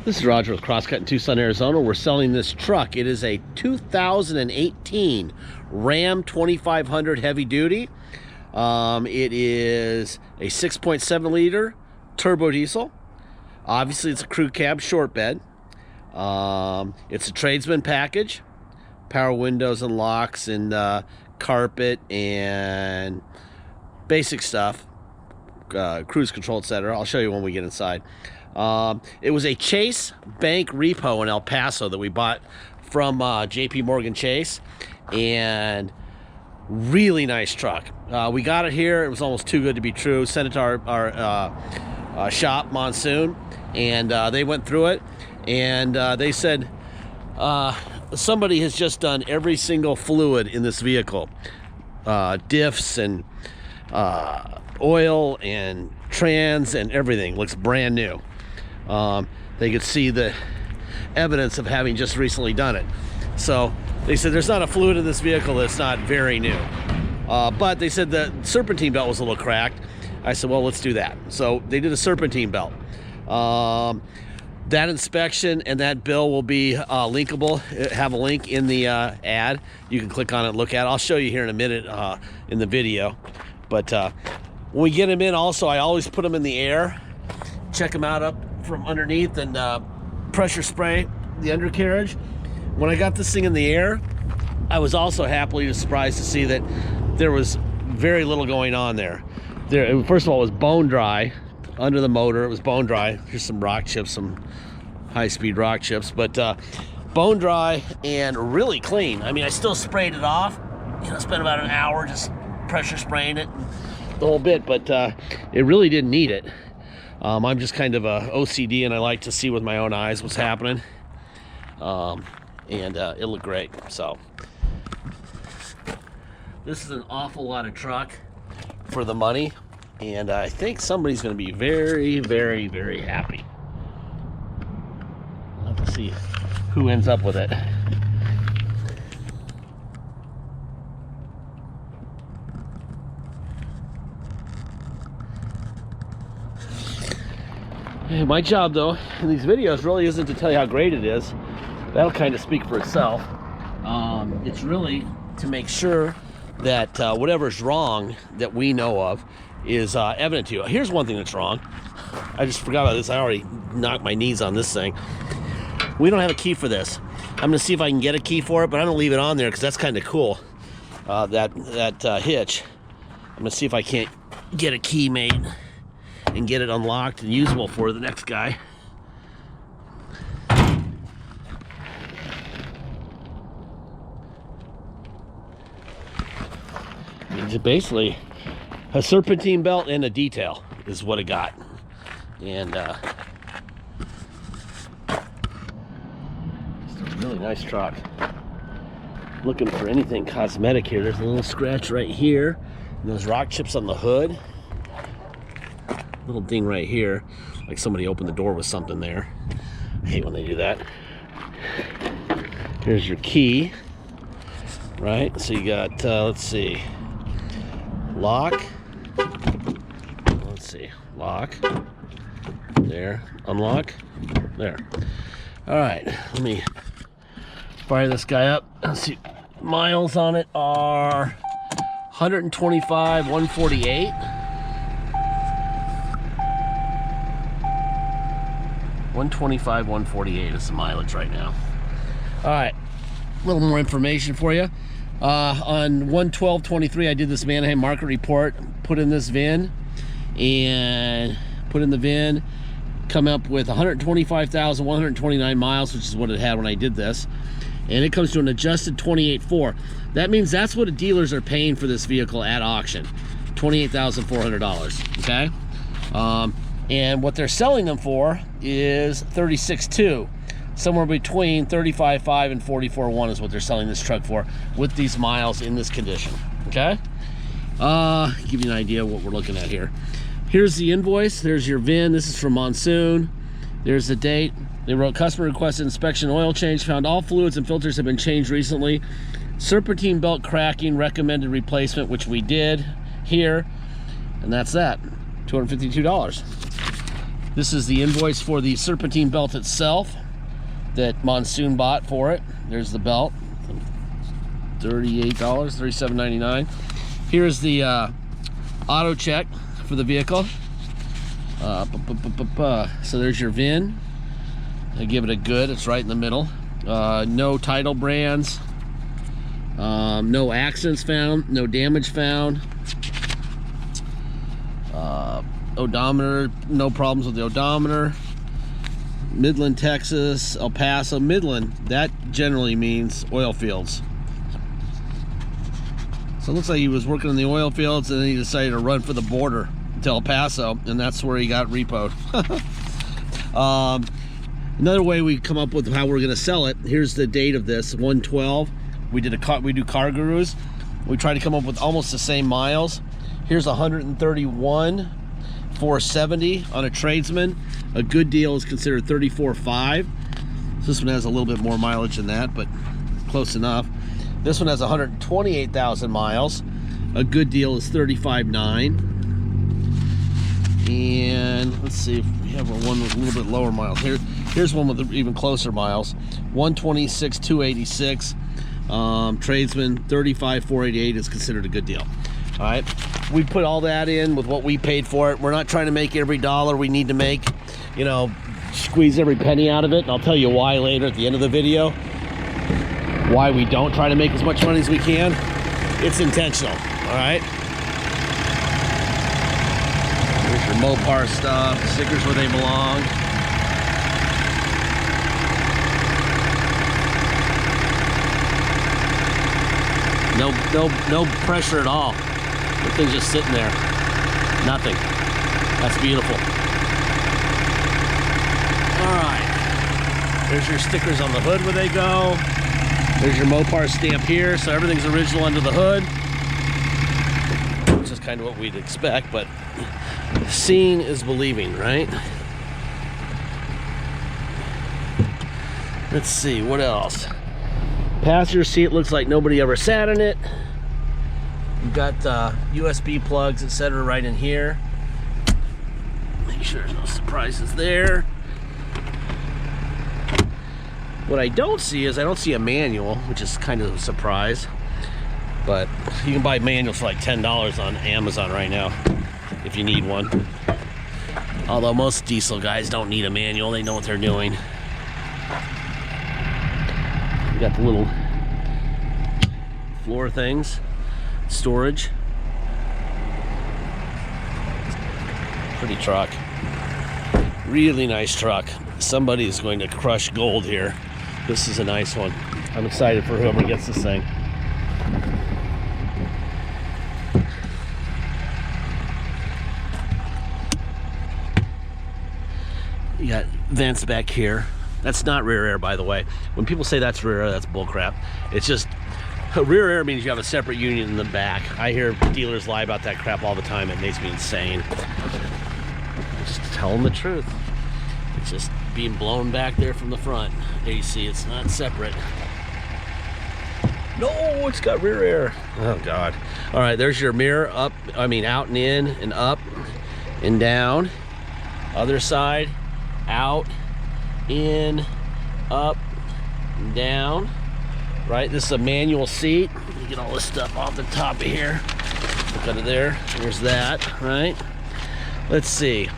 This is Roger with Crosscut in Tucson, Arizona. We're selling this truck. It is a 2018 Ram 2500 heavy duty. It is a 6.7 liter turbo diesel. Obviously, it's a crew cab short bed. It's a tradesman package. Power windows and locks and carpet and basic stuff. Cruise control, etc. I'll show you when we get inside. It was a Chase Bank repo in El Paso that we bought from JP Morgan Chase, and really nice truck. We got it here. It was almost too good to be true. Sent it to our shop, Monsoon, and they went through it, and they said somebody has just done every single fluid in this vehicle, diffs and oil and trans and everything. Looks brand new. They could see the evidence of having just recently done it. So they said there's not a fluid in this vehicle that's not very new. But they said the serpentine belt was a little cracked. I said, well, let's do that. So they did a serpentine belt. That inspection and that bill will be linkable. Have a link in the ad. You can click on it and look at it. I'll show you here in a minute in the video. But when we get them in, also, I always put them in the air. Check them out up from underneath and pressure spray the undercarriage. When I got this thing in the air, I was also happily surprised to see that there was very little going on there. First of all, it was bone dry under the motor. It was bone dry. Here's some rock chips, some high-speed rock chips, but bone dry and really clean. I mean, I still sprayed it off. You know, spent about an hour just pressure spraying it the whole bit, but it really didn't need it. I'm just kind of a OCD, and I like to see with my own eyes what's happening. And it looked great. So this is an awful lot of truck for the money, and I think somebody's going to be very, very, very happy. We'll have to see who ends up with it. My job, though, in these videos really isn't to tell you how great it is. That'll kind of speak for itself. It's really to make sure that whatever's wrong that we know of is evident to you. Here's one thing that's wrong. I just forgot about this. I already knocked my knees on this thing. We don't have a key for this. I'm gonna see if I can get a key for it, but I'm gonna leave it on there because that's kind of cool. That hitch. I'm gonna see if I can't get a key made and get it unlocked and usable for the next guy. It's basically a serpentine belt and a detail is what it got. And it's a really nice truck. Looking for anything cosmetic here. There's a little scratch right here, and those rock chips on the hood. Little ding right here, like somebody opened the door with something there. I hate when they do that. Here's your key, right? So you got, let's see, lock. Let's see, lock. There, unlock. There. All right, let me fire this guy up. Let's see, miles on it are 125, 148. 125, 148 is the mileage right now. All right, a little more information for you. On 1/12/23, I did this Manheim market report, put in this VIN, and put in the VIN, come up with 125,129 miles, which is what it had when I did this. And it comes to an adjusted 28.4. That means that's what the dealers are paying for this vehicle at auction, $28,400, okay? And what they're selling them for is 36.2. Somewhere between 35.5 and 44.1 is what they're selling this truck for with these miles in this condition, okay? Give you an idea of what we're looking at here. Here's the invoice. There's your VIN. This is from Monsoon. There's the date. They wrote, customer requested inspection oil change. Found all fluids and filters have been changed recently. Serpentine belt cracking, recommended replacement, which we did here. And that's that. $252. This is the invoice for the serpentine belt itself that Monsoon bought for it. There's the belt, $38, $37.99. Here's the auto check for the vehicle. So there's your VIN. I give it a good, it's right in the middle. No title brands, no accidents found, no damage found. Odometer, no problems with the odometer. Midland, Texas, El Paso. Midland, that generally means oil fields. So it looks like he was working in the oil fields and then he decided to run for the border to El Paso, and that's where he got repoed. Another way we come up with how we're going to sell it, here's the date of this, 1/12. We do Car Gurus. We try to come up with almost the same miles. Here's 131,470 on a tradesman. A good deal is considered 34.5. So this one has a little bit more mileage than that, but close enough. This one has 128,000 miles. A good deal is 35.9. And let's see if we have one with a little bit lower miles. Here's one with even closer miles. 126,286. Tradesman, 35,488 is considered a good deal. All right, we put all that in with what we paid for it. We're not trying to make every dollar we need to make, you know, squeeze every penny out of it. And I'll tell you why later at the end of the video. Why we don't try to make as much money as we can. It's intentional, all right? Here's your Mopar stuff, stickers where they belong. No pressure at all. The thing's just sitting there. Nothing. That's beautiful. All right. There's your stickers on the hood where they go. There's your Mopar stamp here, so everything's original under the hood, which is kind of what we'd expect, but seeing is believing, right? Let's see, what else? Passenger seat looks like nobody ever sat in it. You've got USB plugs, etc. right in here. Make sure there's no surprises there. What I don't see is I don't see a manual, which is kind of a surprise. But you can buy manuals for like $10 on Amazon right now if you need one. Although most diesel guys don't need a manual, they know what they're doing. You got the little floor things, storage. Pretty truck. Really nice truck. Somebody is going to crush gold here. This is a nice one. I'm excited for whoever gets this thing. You got vents back here. That's not rear air, by the way. When people say that's rear air, that's bullcrap. It's just, rear air means you have a separate unit in the back. I hear dealers lie about that crap all the time. It makes me insane. Just tell them the truth. It's just being blown back there from the front. AC, it's not separate. No, it's got rear air. Oh God. All right, there's your mirror out and in and up and down. Other side, out, in, up, and down. Right, this is a manual seat. Let me get all this stuff off the top of here. Look under there, there's that, right? Let's see.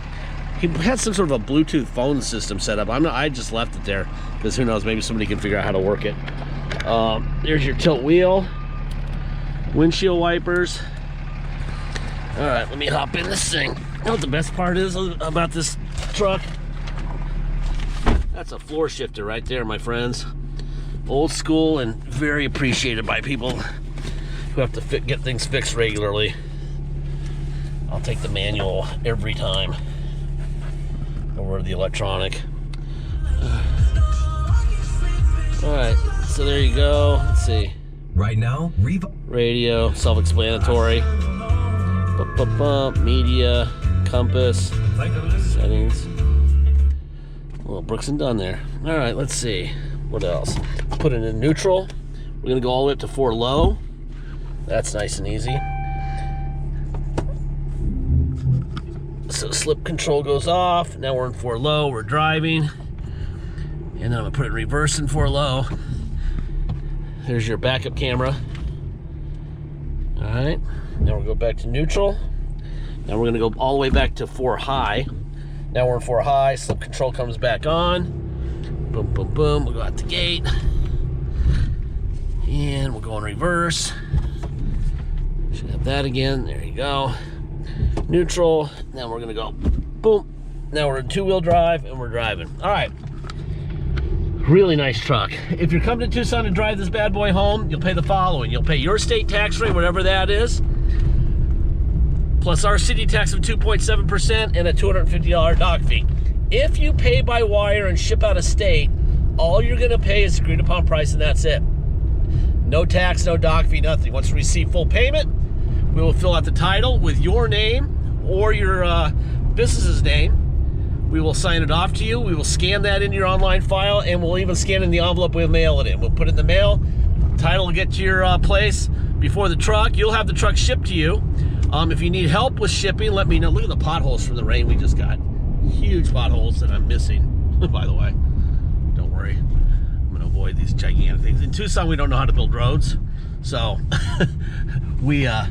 He had some sort of a Bluetooth phone system set up. I just left it there because who knows, maybe somebody can figure out how to work it. There's your tilt wheel, windshield wipers. All right, let me hop in this thing. You know what the best part is about this truck? That's a floor shifter right there, my friends. Old school and very appreciated by people who have to get things fixed regularly. I'll take the manual every time over the electronic. All right, so there you go. Let's see. Right now, radio, self-explanatory. Media, compass, settings. Well, Brooks and Dunn there. All right, let's see. What else? Put it in neutral. We're gonna go all the way up to 4 low. That's nice and easy. So slip control goes off. Now we're in 4 low, we're driving. And then I'm gonna put it in reverse in 4 low. There's your backup camera. All right, now we'll go back to neutral. Now we're gonna go all the way back to 4 high. Now we're in 4 high, slip control comes back on. Boom, boom, boom, we'll go out the gate. And we'll go in reverse. Should have that again, there you go. Neutral, now we're gonna go, boom. Now we're in 2-wheel drive and we're driving. All right, really nice truck. If you're coming to Tucson to drive this bad boy home, you'll pay the following. You'll pay your state tax rate, whatever that is, plus our city tax of 2.7% and a $250 dock fee. If you pay by wire and ship out of state, all you're gonna pay is agreed upon price and that's it. No tax, no dock fee, nothing. Once we receive full payment, we will fill out the title with your name or your business's name. We will sign it off to you. We will scan that in your online file, and we'll even scan in the envelope. We'll mail it in. We'll put it in the mail. Title will get to your place before the truck. You'll have the truck shipped to you. If you need help with shipping, let me know. Look at the potholes from the rain we just got. Huge potholes that I'm missing, by the way. Don't worry. I'm going to avoid these gigantic things. In Tucson, we don't know how to build roads. So we have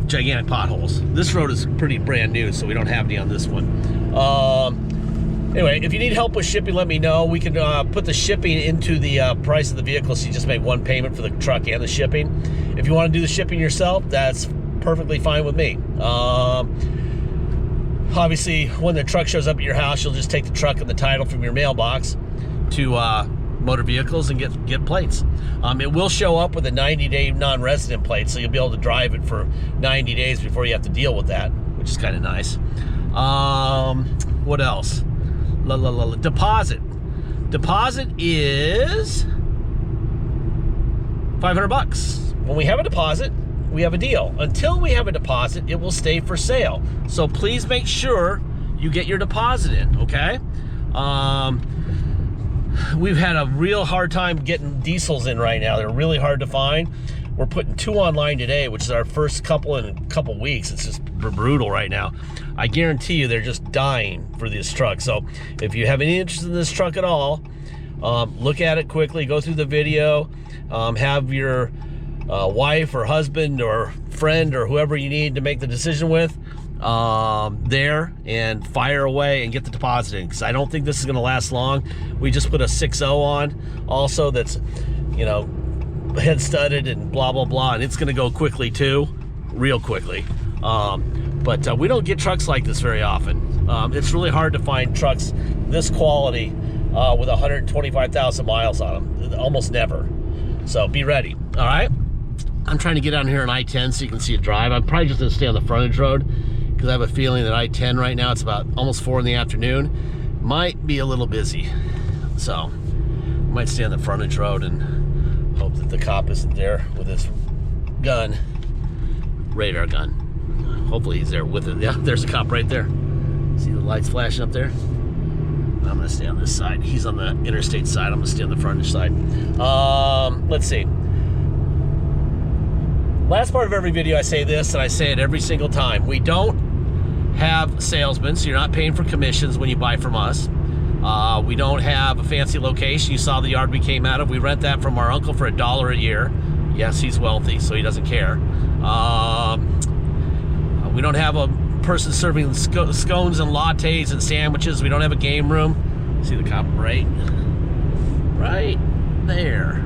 gigantic potholes. This road is pretty brand new, so we don't have any on this one. Anyway, if you need help with shipping, let me know. We can put the shipping into the price of the vehicle, so you just make one payment for the truck and the shipping. If you want to do the shipping yourself, that's perfectly fine with me. Obviously, when the truck shows up at your house, you'll just take the truck and the title from your mailbox to motor vehicles and get plates. It will show up with a 90-day non-resident plate, so you'll be able to drive it for 90 days before you have to deal with that, which is kind of nice. What else? Deposit. Deposit is $500. When we have a deposit, we have a deal. Until we have a deposit, it will stay for sale. So please make sure you get your deposit in, okay? We've had a real hard time getting diesels in right now. They're really hard to find. We're putting 2 online today, which is our first couple in a couple weeks. It's just brutal right now. I guarantee you they're just dying for this truck. So if you have any interest in this truck at all, look at it quickly, go through the video, have your wife or husband or friend or whoever you need to make the decision with there, and fire away and get the deposit in, because I don't think this is going to last long. We just put a 6.0 on also that's, you know, head studded and blah blah blah, and it's going to go quickly too, real quickly. But we don't get trucks like this very often. It's really hard to find trucks this quality with 125,000 miles on them. Almost never. So be ready. All right, I'm trying to get down here on I-10 so you can see it drive. I'm probably just going to stay on the frontage road because I have a feeling that I-10 right now, it's about almost 4 in the afternoon, might be a little busy. So I might stay on the frontage road and hope that the cop isn't there with his gun, radar gun. Hopefully he's there with it. Yeah, there's a cop right there. See the lights flashing up there? I'm gonna stay on this side. He's on the interstate side. I'm gonna stay on the frontage side. Let's see. Last part of every video I say this, and I say it every single time. We don't have salesmen, so you're not paying for commissions when you buy from us. We don't have a fancy location. You saw the yard we came out of. We rent that from our uncle for $1 a year. Yes, he's wealthy, so he doesn't care. We don't have a person serving scones and lattes and sandwiches. We don't have a game room. See the cop right there.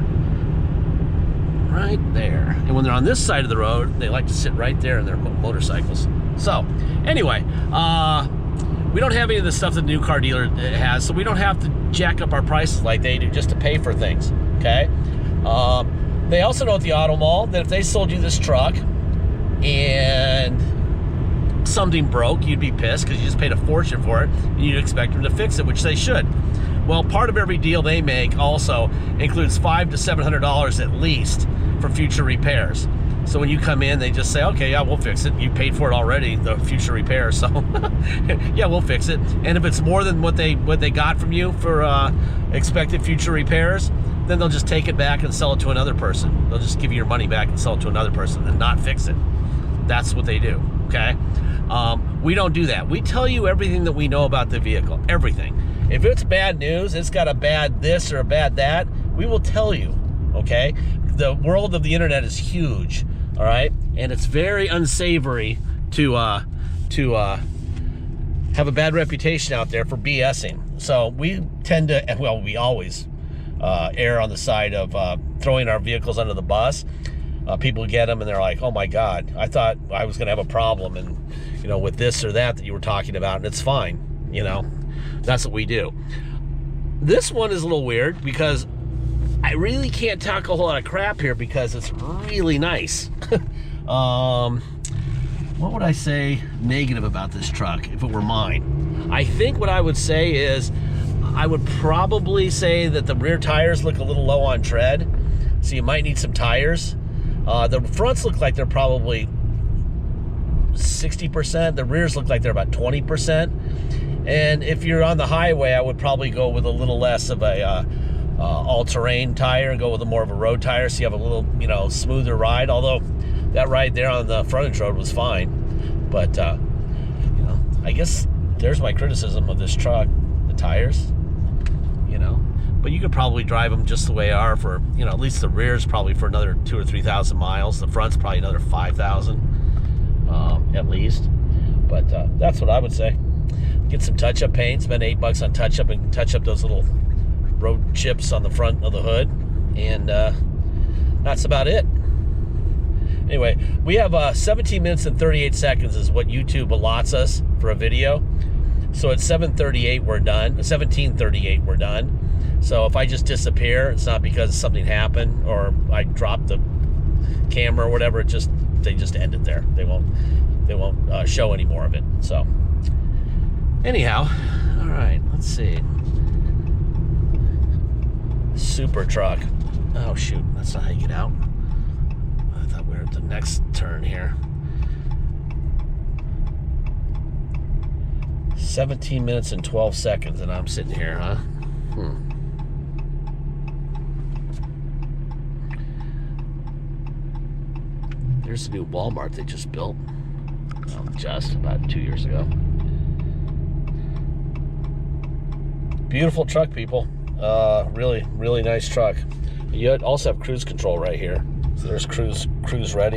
Right there. And when they're on this side of the road, they like to sit right there in their motorcycles. So, anyway, we don't have any of the stuff that the new car dealer has, so we don't have to jack up our prices like they do just to pay for things, okay? They also know at the auto mall that if they sold you this truck and something broke, you'd be pissed because you just paid a fortune for it, and you'd expect them to fix it, which they should. Well, part of every deal they make also includes $500 to $700 at least for future repairs. So when you come in, they just say, okay, yeah, we'll fix it. You paid for it already, the future repair, so yeah, we'll fix it. And if it's more than what they got from you for expected future repairs, then they'll just take it back and sell it to another person. They'll just give you your money back and sell it to another person and not fix it. That's what they do, okay? We don't do that. We tell you everything that we know about the vehicle, everything. If it's bad news, it's got a bad this or a bad that, we will tell you, okay? The world of the internet is huge, all right? And it's very unsavory to have a bad reputation out there for BSing. So we tend to, well, we always err on the side of throwing our vehicles under the bus. People get them and they're like, oh my God, I thought I was gonna have a problem and, you know, with this or that you were talking about, and it's fine, you know? That's what we do. This one is a little weird because I really can't talk a whole lot of crap here because it's really nice. What would I say negative about this truck if it were mine? I think what I would say is I would probably say that the rear tires look a little low on tread, so you might need some tires. The fronts look like they're probably 60%. The rears look like they're about 20%. And if you're on the highway, I would probably go with a little less of a all-terrain tire and go with more of a road tire so you have a little, you know, smoother ride. Although that ride there on the frontage road was fine. But, you know, I guess there's my criticism of this truck, the tires, you know. But you could probably drive them just the way they are for, you know, at least the rear's probably for another 2,000 or 3,000 miles. The front's probably another 5,000 at least. But that's what I would say. Get some touch-up paint, spend $8 on touch-up and touch up those little road chips on the front of the hood. And that's about it. Anyway, we have 17 minutes and 38 seconds is what YouTube allots us for a video. So at 7:38 we're done. 17:38 we're done. So if I just disappear, it's not because something happened or I dropped the camera or whatever. They just end it there. They won't show any more of it. So anyhow, all right, let's see. Super truck. Oh shoot, that's not how you get out. I thought we were at the next turn here. 17 minutes and 12 seconds and I'm sitting here, huh? There's a new Walmart they just built. Just about 2 years ago. Beautiful truck, people. Really, really nice truck. You also have cruise control right here. So there's cruise ready.